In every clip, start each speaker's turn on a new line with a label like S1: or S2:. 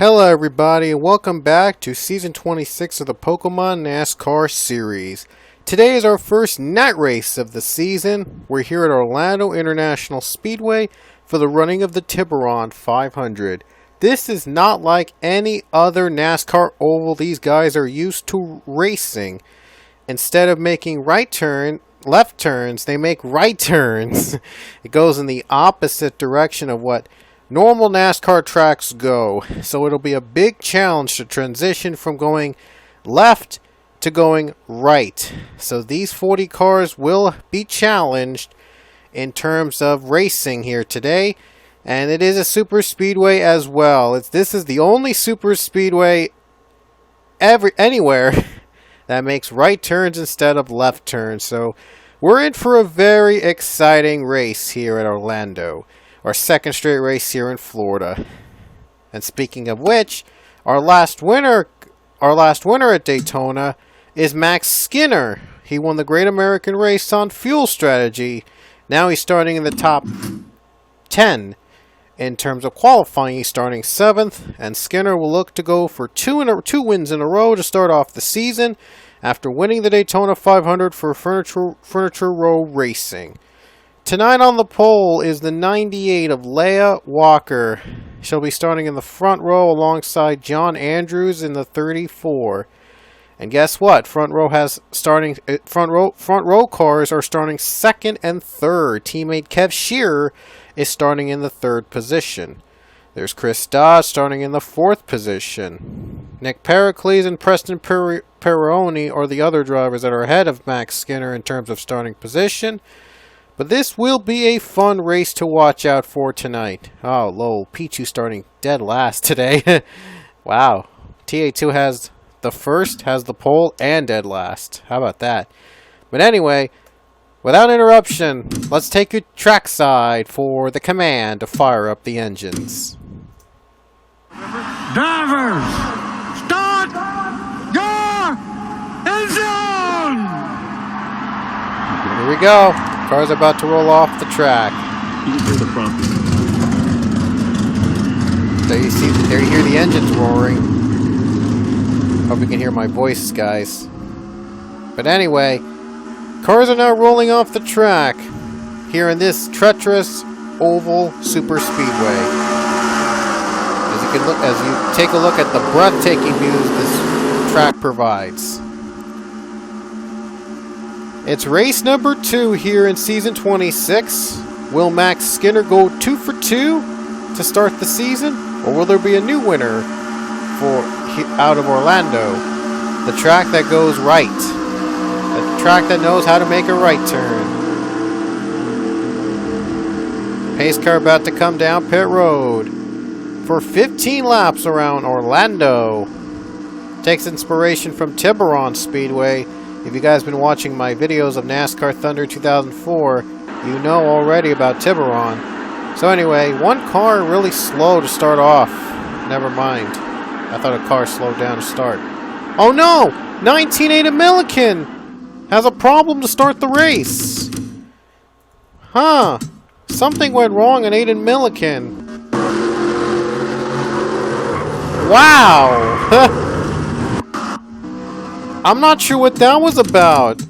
S1: Hello everybody and welcome back to Season 26 of the Pokemon NASCAR series. Today is our first night race of the season. We're here at Orlando International Speedway for the running of the Tibur 500. This is not like any other NASCAR oval these guys are used to racing. Instead of making left turns, they make right turns. It goes in the opposite direction of what normal NASCAR tracks go, so it'll be a big challenge to transition from going left to going right. So these 40 cars will be challenged in terms of racing here today, and it is a super speedway as well. This is the only super speedway anywhere that makes right turns instead of left turns. So we're in for a very exciting race here at Orlando. Our second straight race here in Florida. And speaking of which, our last winner at Daytona is Max Skinner. He won the Great American Race on fuel strategy. Now he's starting in the top 10 in terms of qualifying. He's starting 7th, and Skinner will look to go for two wins in a row to start off the season after winning the Daytona 500 for Furniture Row Racing. Tonight on the pole is the 98 of Leah Walker. She'll be starting in the front row alongside John Andrews in the 34. And guess what? Front row cars are starting 2nd and 3rd. Teammate Kev Shearer is starting in the 3rd position. There's Chris Dodd starting in the 4th position. Nick Pericles and Preston Perroni are the other drivers that are ahead of Max Skinner in terms of starting position. But this will be a fun race to watch out for tonight. Oh, lol. Pichu starting dead last today. Wow. TA2 has the first, has the pole, and dead last. How about that? But anyway, without interruption, let's take you trackside for the command to fire up the engines.
S2: Drivers, start your engine!
S1: Here we go. Car's about to roll off the track. There you hear the engines roaring. Hope you can hear my voice, guys. But anyway, cars are now rolling off the track here in this treacherous oval super speedway. As you take a look at the breathtaking views this track provides. It's race number 2 here in Season 26. Will Max Skinner go 2 for 2 to start the season? Or will there be a new winner out of Orlando? The track that goes right. The track that knows how to make a right turn. Pace car about to come down pit road for 15 laps around Orlando. Takes inspiration from Tibur Speedway. If you guys have been watching my videos of NASCAR Thunder 2004, you know already about Tibur. So anyway, one car really slow to start off. Never mind. I thought a car slowed down to start. Oh no! 19 Milliken has a problem to start the race. Huh. Something went wrong in Aiden Milliken. Wow! I'm not sure what that was about.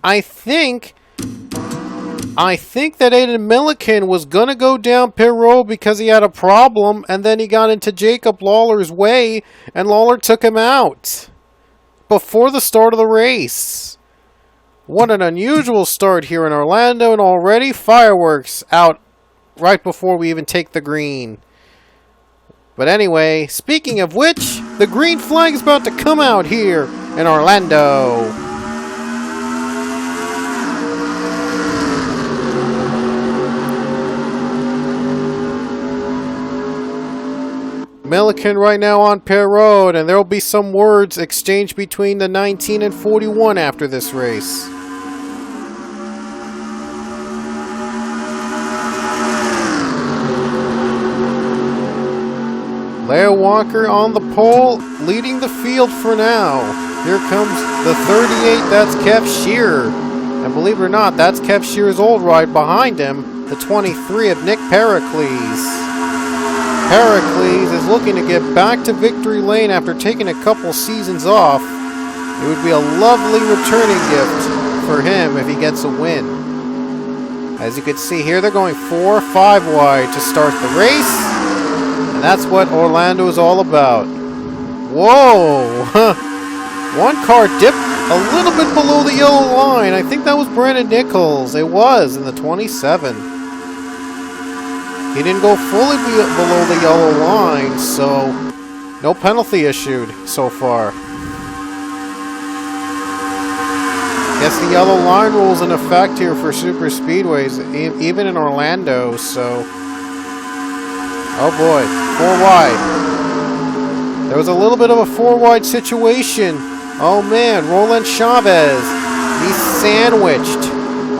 S1: I think that Aiden Milliken was gonna go down pit road because he had a problem, and then he got into Jacob Lawler's way, and Lawler took him out before the start of the race. What an unusual start here in Orlando, and already fireworks out right before we even take the green. But anyway, speaking of which, the green flag is about to come out here in Orlando. Milliken right now on pit road, and there will be some words exchanged between the 19 and 41 after this race. Leah Walker on the pole, leading the field for now. Here comes the 38, that's Kev Shearer. And believe it or not, that's Kev Shearer's old ride behind him, the 23 of Nick Pericles. Pericles is looking to get back to victory lane after taking a couple seasons off. It would be a lovely returning gift for him if he gets a win. As you can see here, they're going 4-5 wide to start the race. And that's what Orlando is all about. Whoa! One car dipped a little bit below the yellow line. I think that was Brandon Nichols. It was in the 27. He didn't go fully below the yellow line, so no penalty issued so far. Guess the yellow line rule's in effect here for super speedways, even in Orlando, so... Oh boy, 4 wide. There was a little bit of a 4 wide situation. Oh man, Roland Chavez. He's sandwiched.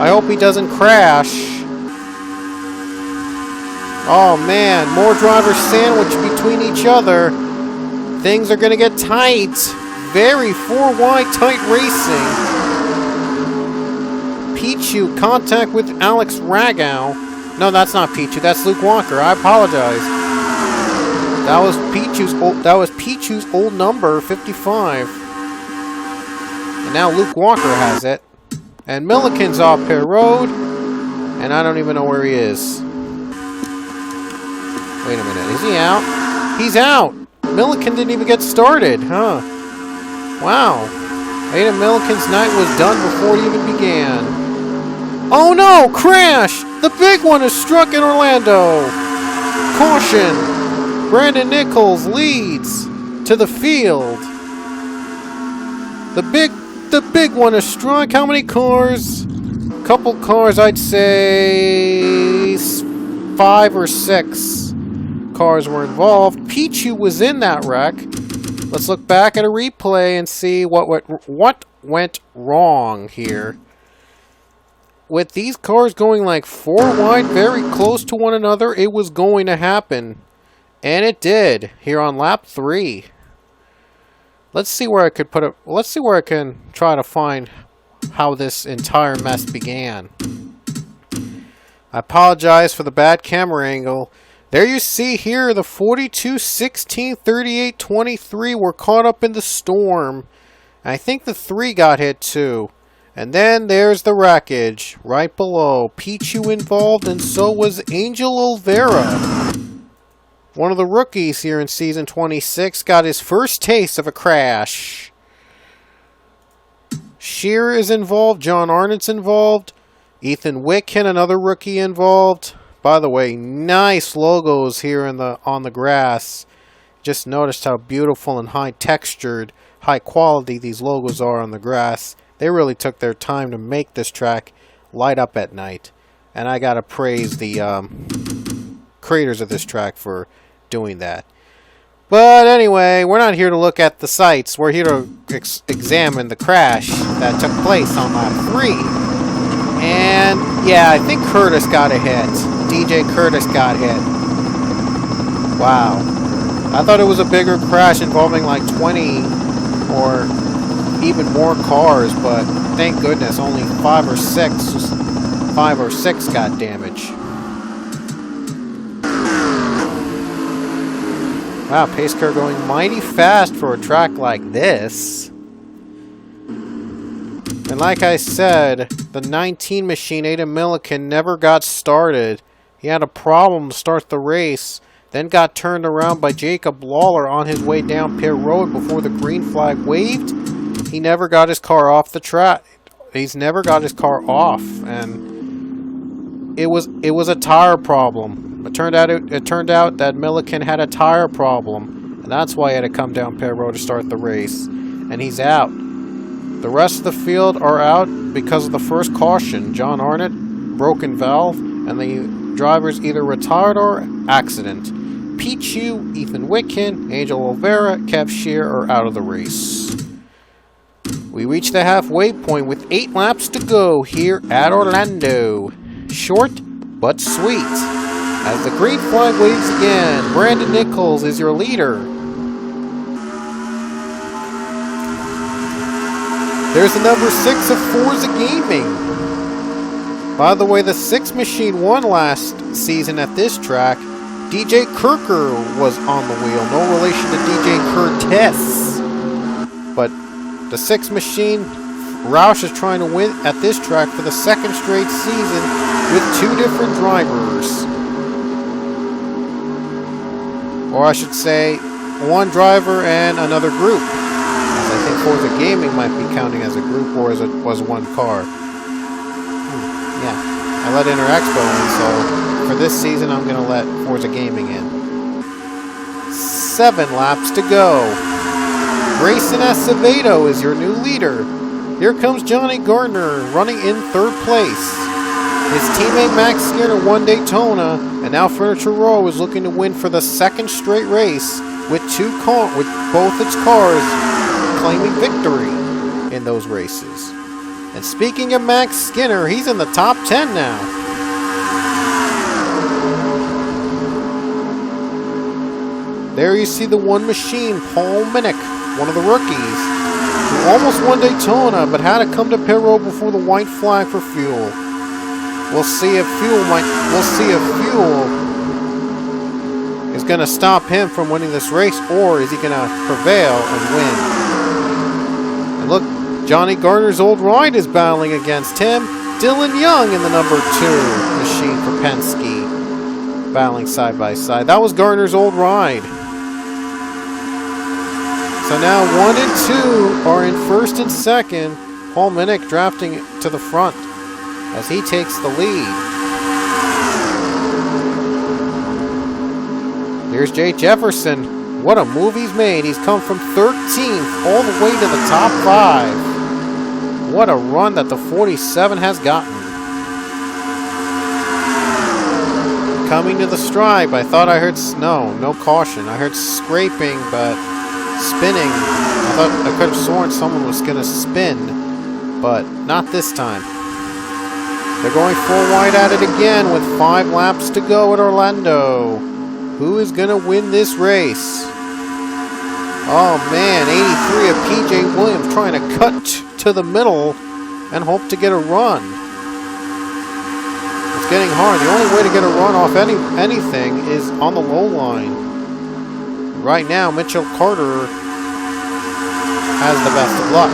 S1: I hope he doesn't crash. Oh man, more drivers sandwiched between each other. Things are going to get tight. Very 4 wide tight racing. Pichu contact with Alex Ragow. No, that's not Pichu. That's Luke Walker. I apologize. That was Pichu's old number, 55. And now Luke Walker has it. And Milliken's off pit road. And I don't even know where he is. Wait a minute. Is he out? He's out. Milliken didn't even get started, huh? Wow. Aiden Milliken's night was done before it even began. Oh no! Crash! The big one is struck in Orlando! Caution! Brandon Nichols leads to the field. The big one is struck. How many cars? Couple cars, I'd say 5 or 6 cars were involved. Pichu was in that wreck. Let's look back at a replay and see what went wrong here. With these cars going like 4 wide, very close to one another, it was going to happen. And it did, here on lap 3. Let's see where I could put it. Let's see where I can try to find how this entire mess began. I apologize for the bad camera angle. There you see here, the 42, 16, 38, 23 were caught up in the storm. I think the 3 got hit too. And then there's the wreckage right below. Pichu involved, and so was Angel Olvera. One of the rookies here in Season 26 got his first taste of a crash. Shearer is involved. John Arnott's involved. Ethan Witkin, another rookie, involved. By the way, nice logos here on the grass. Just noticed how beautiful and high textured, high quality these logos are on the grass. They really took their time to make this track light up at night. And I gotta praise the creators of this track for doing that. But anyway, we're not here to look at the sights. We're here to examine the crash that took place on lap 3. And yeah, I think Curtis got a hit. DJ Curtis got hit. Wow. I thought it was a bigger crash involving like 20 or even more cars, but thank goodness only 5 or 6 got damaged. Wow, pace car going mighty fast for a track like this. And like I said, the 19 machine, Aiden Milliken, never got started. He had a problem to start the race, then got turned around by Jacob Lawler on his way down pit road before the green flag waved. He never got his car off the track. He's never got his car off, and it was a tire problem. It turned out that Milliken had a tire problem, and that's why he had to come down pit road to start the race. And he's out. The rest of the field are out because of the first caution. John Arnott, broken valve, and the drivers either retired or accident. Pichu, Ethan Witkin, Angel Olvera, Kev Shear are out of the race. We reach the halfway point with 8 laps to go here at Orlando. Short but sweet. As the green flag waves again, Brandon Nichols is your leader. There's the number 6 of Forza Gaming. By the way, the 6 machine won last season at this track. DJ Kirker was on the wheel. No relation to DJ Curtis. But the 6 machine, Roush is trying to win at this track for the 2nd straight season with 2 different drivers. Or I should say, 1 driver and another group. As I think Forza Gaming might be counting as a group or as was 1 car. Yeah, I let Interexpo in, so for this season I'm going to let Forza Gaming in. 7 laps to go. Grayson Acevedo is your new leader. Here comes Johnny Gardner running in 3rd place. His teammate Max Skinner won Daytona, and now Furniture Row is looking to win for the 2nd straight race with both its cars claiming victory in those races. And speaking of Max Skinner, he's in the top 10 now. There you see the 1 machine, Paul Minnick, one of the rookies, who almost won Daytona but had to come to pit road before the white flag for fuel. We'll see if fuel is going to stop him from winning this race, or is he going to prevail and win. And look, Johnny Gardner's old ride is battling against him. Dylan Young in the number 2 machine for Penske, battling side by side. That was Gardner's old ride. So now 1 and 2 are in 1st and 2nd. Paul Minnick drafting to the front as he takes the lead. Here's Jay Jefferson. What a move he's made. He's come from 13th all the way to the top 5. What a run that the 47 has gotten. Coming to the stripe, I thought I heard no caution. I heard scraping, but spinning. I thought I could have sworn someone was going to spin, but not this time. They're going full wide at it again with 5 laps to go at Orlando. Who is going to win this race? Oh man, 83 of PJ Williams trying to cut to the middle and hope to get a run. It's getting hard. The only way to get a run off anything is on the low line. Right now, Mitchell Carter has the best of luck.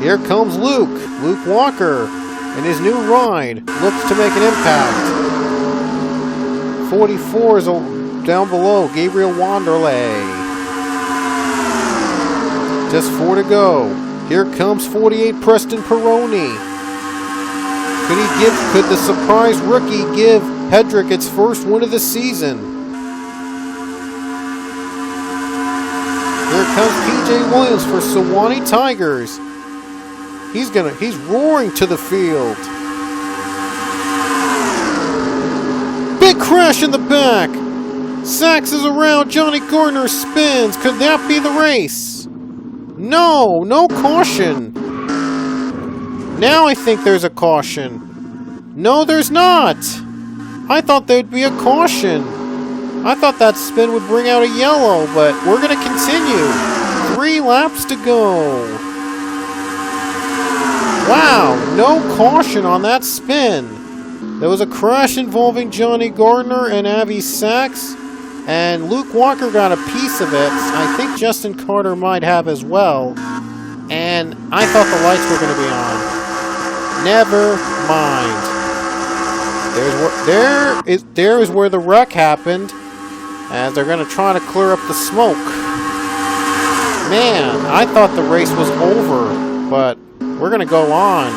S1: Here comes Luke Walker. And his new ride looks to make an impact. 44 is down below, Gabriel Wanderlei. Just 4 to go. Here comes 48, Preston Peroni. Could the surprise rookie give Hedrick its first win of the season? Here comes PJ Williams for Sewanee Tigers. He's roaring to the field. Big crash in the back. Sachs is around. Johnny Gardner spins. Could that be the race? No caution. Now I think there's a caution. No, there's not. I thought there'd be a caution. I thought that spin would bring out a yellow, but we're going to continue. 3 laps to go. Wow, no caution on that spin. There was a crash involving Johnny Gardner and Avi Sachs, and Luke Walker got a piece of it. I think Justin Carter might have as well. And I thought the lights were going to be on. Never mind. There is where the wreck happened, as they're going to try to clear up the smoke. Man, I thought the race was over, but we're going to go on.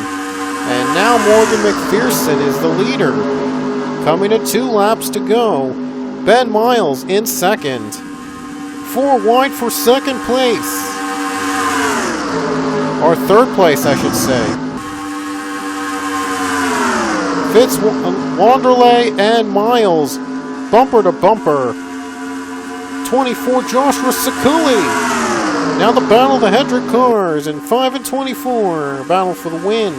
S1: And now Morgan McPherson is the leader. Coming to 2 laps to go. Ben Miles in 2nd. 4 wide for 2nd place. Or 3rd place, I should say. Fitz, Wanderlei, and Miles. Bumper to bumper. 24, Joshua Sakuli. Now the battle of the Hedrick cars in 5 and 24. Battle for the win.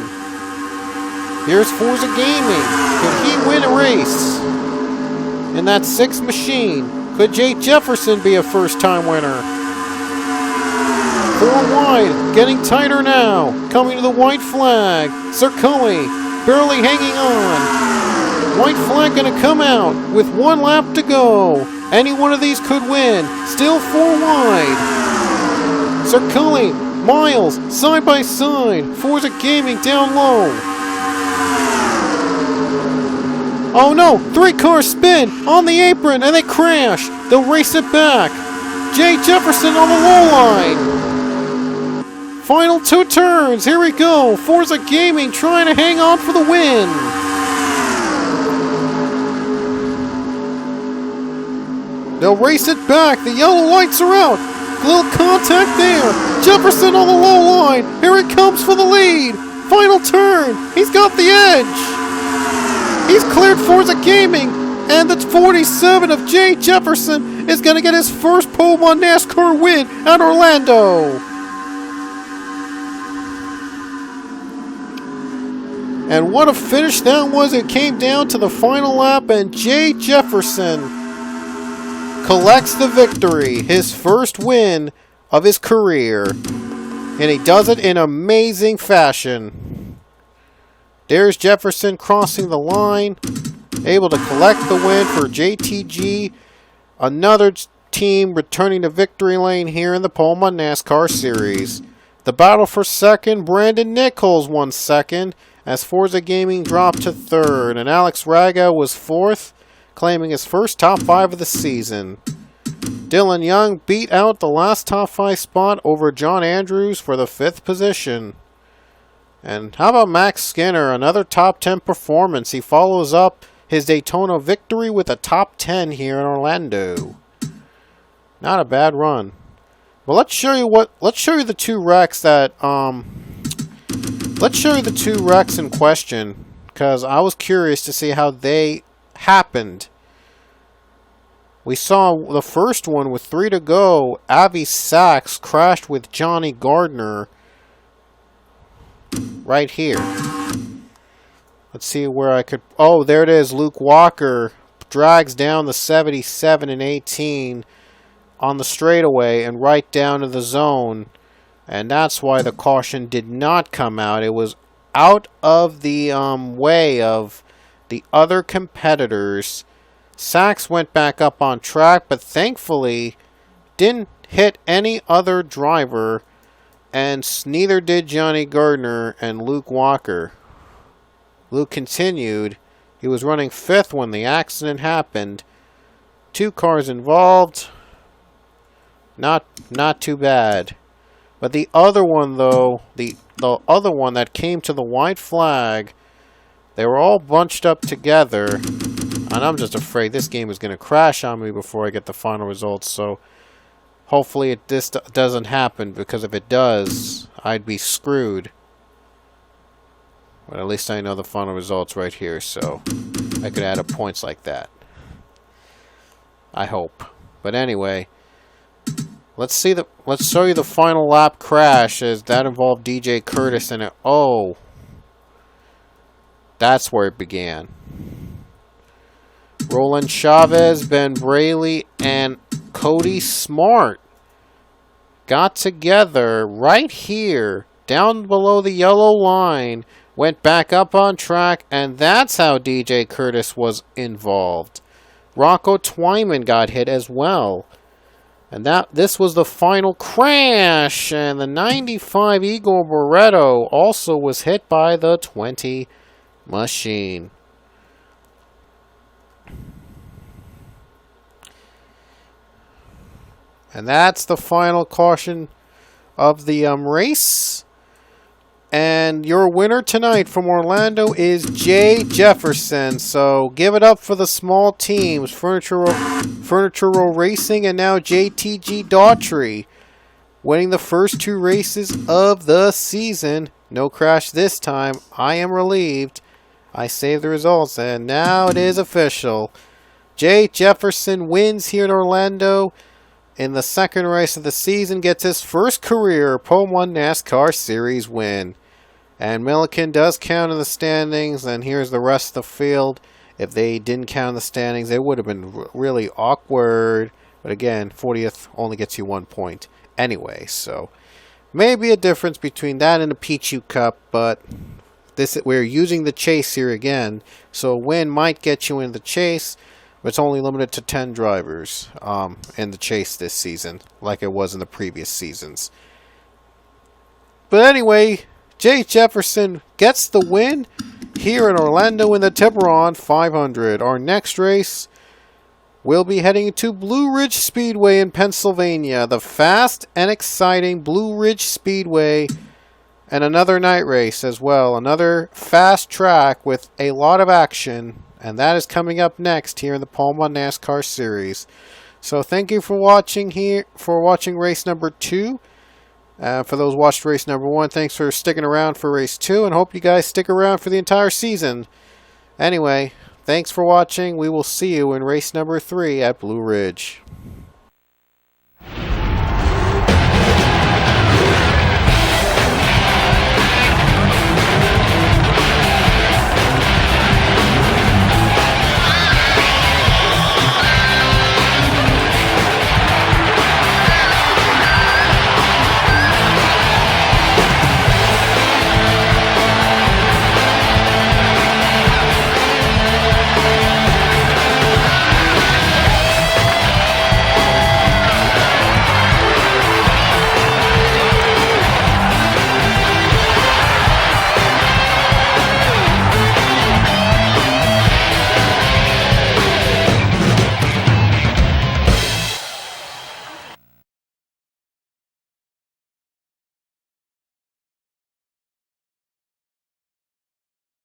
S1: Here's Forza Gaming. Could he win a race? In that 6 machine. Could Jay Jefferson be a first-time winner? 4 wide. Getting tighter now. Coming to the white flag. Sarkoi barely hanging on. White flag gonna come out with 1 lap to go. Any one of these could win. Still 4 wide. Circling, Miles, side by side. Forza Gaming down low. Oh no, 3 cars spin on the apron and they crash. They'll race it back. Jay Jefferson on the low line. Final 2 turns, here we go. Forza Gaming trying to hang on for the win. They'll race it back. The yellow lights are out. Little contact there. Jefferson on the low line. Here it comes for the lead. Final turn. He's got the edge. He's cleared Forza Gaming. And the 47 of Jay Jefferson is going to get his first Pole 1 NASCAR win at Orlando. And what a finish that was. It came down to the final lap and Jay Jefferson collects the victory, his first win of his career, and he does it in amazing fashion. There's Jefferson crossing the line, able to collect the win for JTG, another team returning to victory lane here in the Pole 1 NASCAR Series. The battle for second, Brandon Nichols won second, as Forza Gaming dropped to third, and Alex Raga was fourth, claiming his first top 5 of the season. Dylan Young beat out the last top 5 spot over John Andrews for the 5th position. And how about Max Skinner, another top 10 performance. He follows up his Daytona victory with a top 10 here in Orlando. Not a bad run. Well, let's show you the 2 wrecks that let's show you the 2 wrecks in question, because I was curious to see how they happened. We saw the first one with 3 to go. Avi Sachs crashed with Johnny Gardner right here. Let's see where I could... Oh, there it is. Luke Walker drags down the 77 and 18 on the straightaway and right down to the zone. And that's why the caution did not come out. It was out of the way of the other competitors. Sachs went back up on track, but thankfully didn't hit any other driver, and neither did Johnny Gardner and Luke Walker. Luke continued. He was running 5th when the accident happened. 2 cars involved. Not too bad. But the other one, though, the other one that came to the white flag, they were all bunched up together. And I'm just afraid this game is going to crash on me before I get the final results. So hopefully this doesn't happen, because if it does, I'd be screwed. But at least I know the final results right here, so I could add up points like that. I hope. But anyway, let's show you the final lap crash, as that involved DJ Curtis in it. Oh, that's where it began. Roland Chavez, Ben Braley, and Cody Smart got together right here, down below the yellow line, went back up on track, and that's how DJ Curtis was involved. Rocco Twyman got hit as well. And this was the final crash, and the 95 Igor Barreto also was hit by the 20 machine. And that's the final caution of the race. And your winner tonight from Orlando is Jay Jefferson. So give it up for the small teams, Furniture Row Racing and now JTG Daughtry, winning the first 2 races of the season. No crash this time. I am relieved. I saved the results, and now it is official. Jay Jefferson wins here in Orlando in the second race of the season, gets his first career Pole 1 NASCAR Series win. And Milliken does count in the standings, and here's the rest of the field. If they didn't count in the standings, it would have been really awkward. But again, 40th only gets you 1 point anyway, so maybe a difference between that and the Pichu Cup, but we're using the chase here again, so a win might get you in the chase, but it's only limited to 10 drivers in the chase this season, like it was in the previous seasons. But anyway, Jay Jefferson gets the win here in Orlando in the Tiburon 500. Our next race, we'll be heading to Blue Ridge Speedway in Pennsylvania, the fast and exciting Blue Ridge Speedway, and another night race as well, another fast track with a lot of action, and that is coming up next here in the Palma NASCAR Series. So thank you for watching race number 2. For those who watched race number 1, thanks for sticking around for race 2, and hope you guys stick around for the entire season. Anyway, thanks for watching. We will see you in race number 3 at Blue Ridge.